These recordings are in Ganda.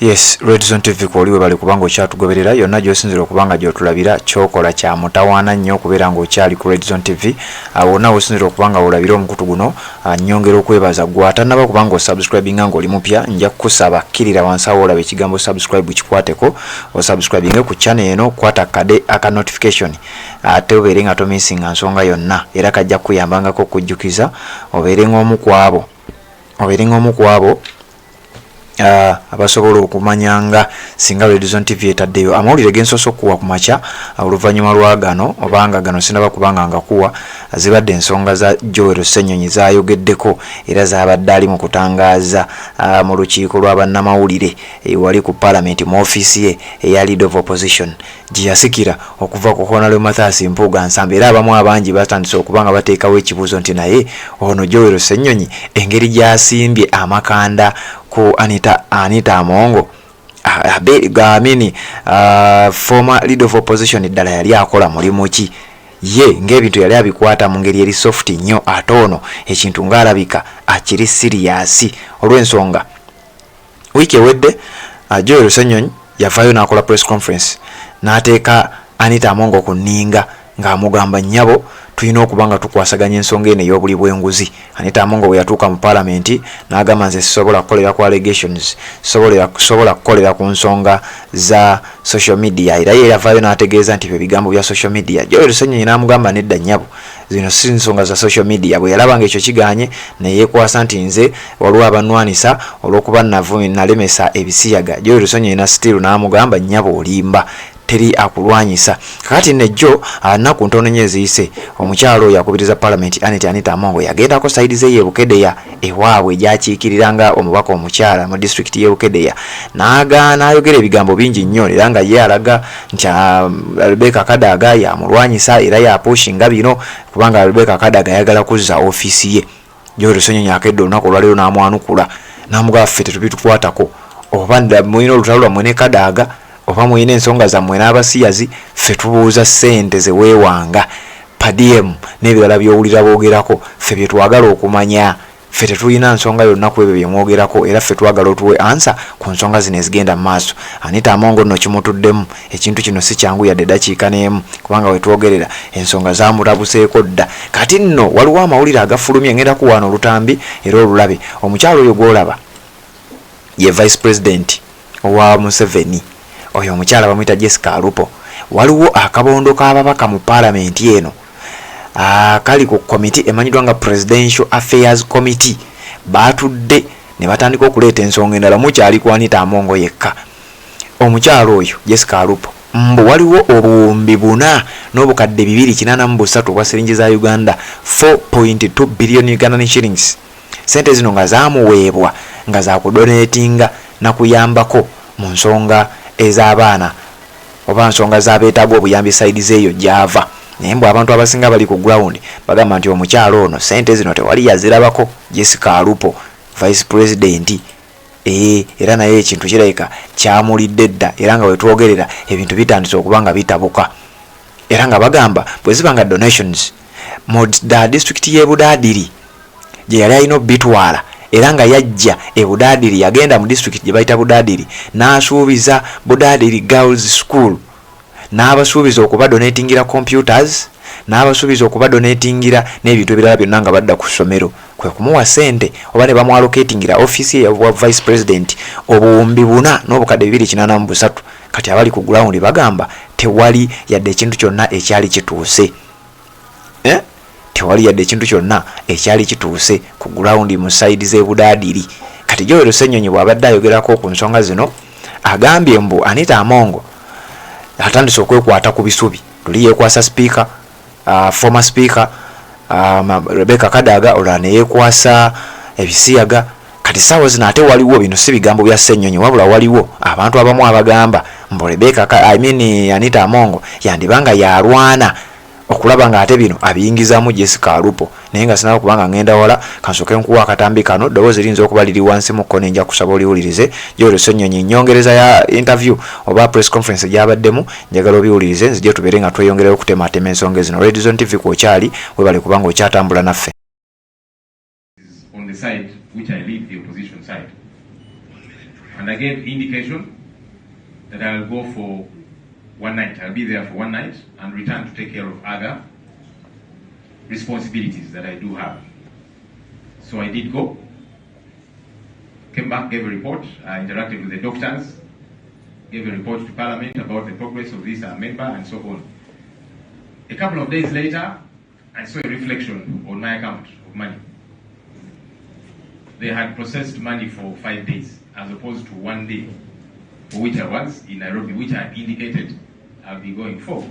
Yes, Red Zone TV kwoliwe bali kubanga okyatugoberera yonna gy'osinzira okubanga gy'otulabira kyokola kya mutawaana nnyo okubeera ng'okyali ku Red Zone TV. Wonna osinzira okubanga olabira omukutu guno nnyongera okwebaza gwe atannaba kubanga osubscribinga ng'oli mupya nja kukusaba kkirira wansi awo olaba ekigambo subscribe kikwateko osubscribinge ku channel eno kwata kade aka notification ate obeere nga tomisinga nsonga yonna era kajja kukuyambangako okujjukiza obeere ng'omu ku abo abasobola okumanyanga singa Red Zone TV etaddeyo amawulire gensoso kuwa ku makya oluvannyuma lwa gano obanga gano sinaba kubanga ngakuwa zibadde ensonga za Ssenyonyi zayogeddeko era zabadde ali mu kutangaaza mu lukiiko lw'abannamawulire wali ku Parliament mu ofiisi ye eya Leader of Opposition gye yasikira okuva ku Honorable Mathias Mpuuga Nsamba era abamu abangi batandise okubanga bateekawo ekibuuzo nti naye ono Ssenyonyi engeri gy'asimbye amakanda ku Anita Amongo former Leader of Opposition ddala yali akola mulimu ki ye ng'ebintu yali abikwata mu ngeri eri soft nnyo ate ono ekintu ng'alabika akiri serious olw'ensonga wiiki ewedde Ssenyonyi yavaayo n'akola press conference n'ateeka Anita Amongo ku nninga ng'amugamba nnyabo tulina okubanga tukwasaganya ensonga eno ey'obuli bw'enguzi. Anita Amongo bwe yatuuka mu Parliament n'agamba nze sisobola kukolera ku allegations sobola kukolera ku nsonga za social media era ye yavaayo n'ategeeza nti ebigambo bya social media Ssenyonyi n'amugamba nedda nnyabo zino si nsonga za social media bwe yalabanga ekyo kiganye ne yeekwasa nti nze waliwo abanwanisa olw'okuba nalemesa ebisiyaga Ssenyonyi na still n'amugamba nnyabo olimba teri akulwanyisa kakati nejjo anaku ntono nnyo eziyise omukyalo oyo akubiriza Parliament Anita Amongo yagendako saidi ze ye Bukedeya ewaabwe gyakiikiriranga omubaka omukyala mu district ye Bukedeya n'ayogera ebigambo bingi nnyo era nga ye alaga nti Rebecca Kadaga yamulwanyisa era yapushinga bino kubanga Rebecca Kadaga yagala kuzza ofiisi ye Ssenyonyi akedde olunaku olwaleero n'amwanukula n'amugamba ffe tetubitukwatako oba mulina olutalo lwammwe ne Kadaga oba muyina ensonga zammwe n'abasiyazi ffe tubuuza ssente ze weewanga padiem n'ebirala by'owulira boogerako ffe bye twagala okumanya ffe tetulina nsonga yonna ku ebyo bye mwogerako era ffe twagala otuwe ansa ku nsonga zino ezigenda mu maaso. Anita Amongo nno kimutuddemu ekintu kino si kyangu yadde eddakiika n'emu kubanga wetwogerera ensonga zamulabuseeko dda kati nno waliwo amawulire agafulumye ngenda kuwaana olutambi era olulabe omukyalo oyo gw'olaba ye Vice President owa Museveni oyo omukyala bamuyita Jessica Alupo waliwo akabondo k'ababaka mu Parliament eno kali ku committee emanyiddwa nga Presidential Affairs Committee batudde ne batandika okuleeta ensonga endala mukyali ku Anita Amongo yekka omukyalo oyo Jessica Alupo mbu waliwo obuwumbi 4 n'obukadde 283 obwa siringi za Uganda 4.2 billion Ugandan shillings sente zino nga zaamuweebwa nga zakudonatinga na kuyambako mu nsonga ez'abaana oba nsonga z'abeetaaga obuyambi saidi zeeyo gy'ava naye mbwe abantu abasinga bali ku ground bagamba nti omukyalo ono sente zino tewali yazirabako Jessica Alupo Vice President era naye ekintu kirabika kyamulidde dda era nga wetwogerera ebintu bitandise okuba nga bitabuka era nga bagamba bwe zibanga donations mu district y'e Budaadiri gye yali alina obbitwala era nga yajja e Budaadiri yagenda mu district gye bayita Budaadiri n'asuubiza Budaadiri Girls School n'abasuubiza okuba donatingira computers n'abasuubiza okuba donatingira n'ebintu ebirala byonna nga badda ku ssomero kwe kumuwa sente oba ne bamwalocatingira ofiisi ya Vice President obuwumbi 4 n'obukadde 283 kati abali ku ground bagamba tewali yadde ekintu kyonna ekyali kituuse tewali yadde ekintu kyonna ekyali kituuse ku ground mu side z'e Budaadiri kati Ssenyonyi bw'abadde ayogerako ku nsonga zino agambye mbu Anita Amongo atandise okwekwata ku bisubi tuli yeekwasa speaker former speaker Rebecca Kadaga olala ne yeekwasa ebisiyaga kati ssaawa zino ate waliwo bino si bigambo bya Ssenyonyi wabula waliwo abantu abamu abagamba mbu Anita Amongo yandibanga yalwana okulaba nga ate bino abiyingizaamu Jessica Alupo naye nga sinaba kubanga ngenda wala kansooke nkuwa akatambi kano ddoboozi liyinza okuba liri wansi mukko ne nja kusaba oliwulirize Ssenyonyi nnyongereza ya interview oba press conference gyabaddemu njagala obiwulirize nzije tubeere nga tweyongereyo okutematema ensonga zino. Red Zone TV kwokyali webale kubanga okyatambula naffe. and I gave indication that I'll go for one night. I'll be there for one night and return to take care of other responsibilities that I do have. So I did go, came back, gave a report, I interacted with the doctors, gave a report to Parliament about the progress of this member and so on. A couple of days later, I saw a reflection on my account of money. They had processed money for 5 days as opposed to 1 day, for which I was in Nairobi, which I had indicated I'll be going for.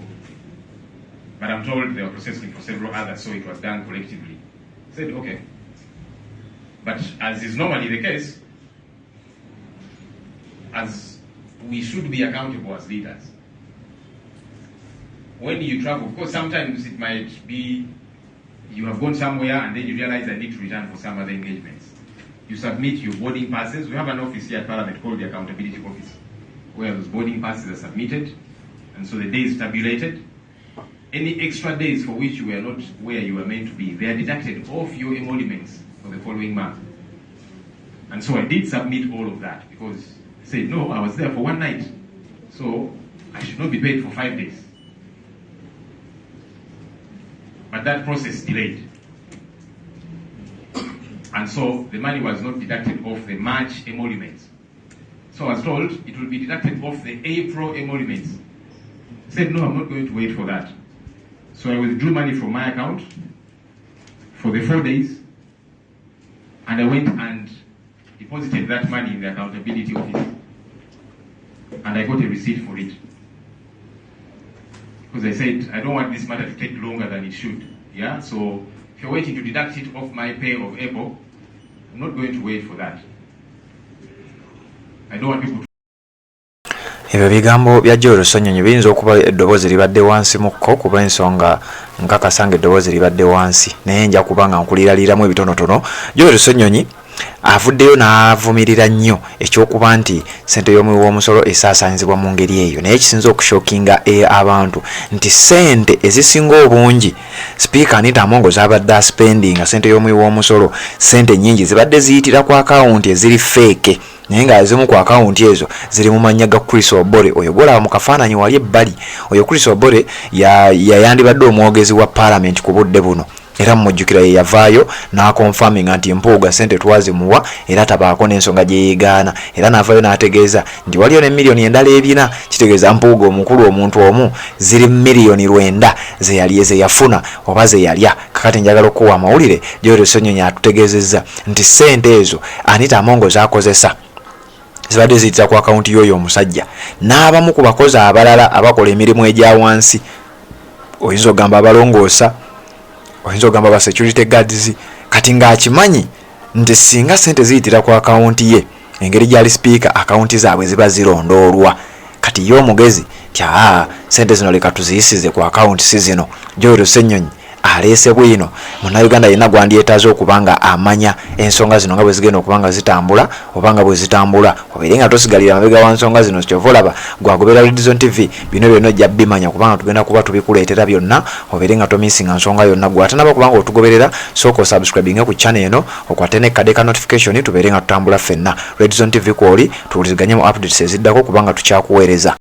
But I'm told they were processing for several others, so it was done collectively. I said, okay. But as is normally the case, as we should be accountable as leaders, when you travel, of course, sometimes it might be you have gone somewhere and then you realize I need to return for some other engagements. You submit your boarding passes. We have an office here at Parliament called the Accountability Office, where those boarding passes are submitted, and so the day is tabulated. Any extra days for which you were not where you were meant to be, they are deducted off your emoluments for the following month. And so I did submit all of that because I said, no, I was there for one night, so I should not be paid for 5 days. But that process delayed. And so the money was not deducted off the March emoluments. So I was told it will be deducted off the April emoluments. I said, no, I'm not going to wait for that. So I withdrew money from my account for the 4 days, and I went and deposited that money in the accountability office. And I got a receipt for it. Because I said, I don't want this matter to take longer than it should. Yeah, so if you're waiting to deduct it off my pay of April, I'm not going to wait for that. I don't want people to. Ebyo bigambo bya George Ssenyonyi biyinza okuba eddoboozi libadde wansi mukko kuba ensonga nkakasanga eddoboozi libadde wansi naye nja kuba nga nkuliraliramu ebitonotono. George Ssenyonyi avuddeyo n'avumirira nnyo ekyokuba nti ssente y'omuwi w'omusolo esaasaanyizibwa mu ngeri eyo, naye kisinza okushokinga abantu nti ssente ezisinga obungi Speaker Anita Amongo z'abadde aspendinga ssente y'omuwi w'omusolo, ssente nnyingi zibadde ziyitira ku akawunti eziri feeke, naye ng'ezimu ku akawunti ezo ziri mu mannya ga Chris Obore. Oyo gwolaba mu kafaananyi wali ebbali, oyo Chris Obore yayandibadde omwogezi wa Parliament ku budde buno, era mujjukira ye yavaayo n'akonfaminga nti empuuga ssente twazimuwa era tabaako n'ensonga gye yeegaana, era n'avaayo n'ategeeza nti waliyo ne miliyoni endala ebina, kitegeeza mpuuga omukulu omuntu omu ziri miliyoni 9 ze yali ze yafuna oba ze yalya. Kakati njagala okuwa amawulire George Ssenyonyi atutegeezezza nti ssente ezo Anita Amongo z'akozesa zibadde ziyitira ku akawunti y'oyo omusajja n'abamu ku bakozi abalala abakola emirimu egya wansi. Oyinza ogamba abalongoosa, oyinza ogamba ba security guards, kati ng'akimanyi nti singa ssente ziyitira ku akawunti ye engeri gy'ali Speaker akawunti zaabwe ziba zirondoolwa. Kati ye omugezi tya ssente zino leka tuziyisize ku akawunti si zino. George Ssenyonyi aleese bwino munnayuganda yenna gwandiyetaaze okuba nga amanya ensonga zino nga bwe zigenda okuba nga zitambula oba nga bwe zitambula, obeere nga tosigalira mabega wa nsonga zino. Kyova olaba gwagobera Redison TV bino byonna ojja bimanya kubanga tugenda kuba tubikuleetera byonna, obeere nga tomisinga nsonga yonna. Gwe ate naba kubanga otugoberera sooka osubscribinge ku channel eno, okwate ne kadeka notification, tubeere nga tutambula ffenna. Redison TV kwoli tuwuliziganye mu updates eziddako kubanga tukyakuweereza.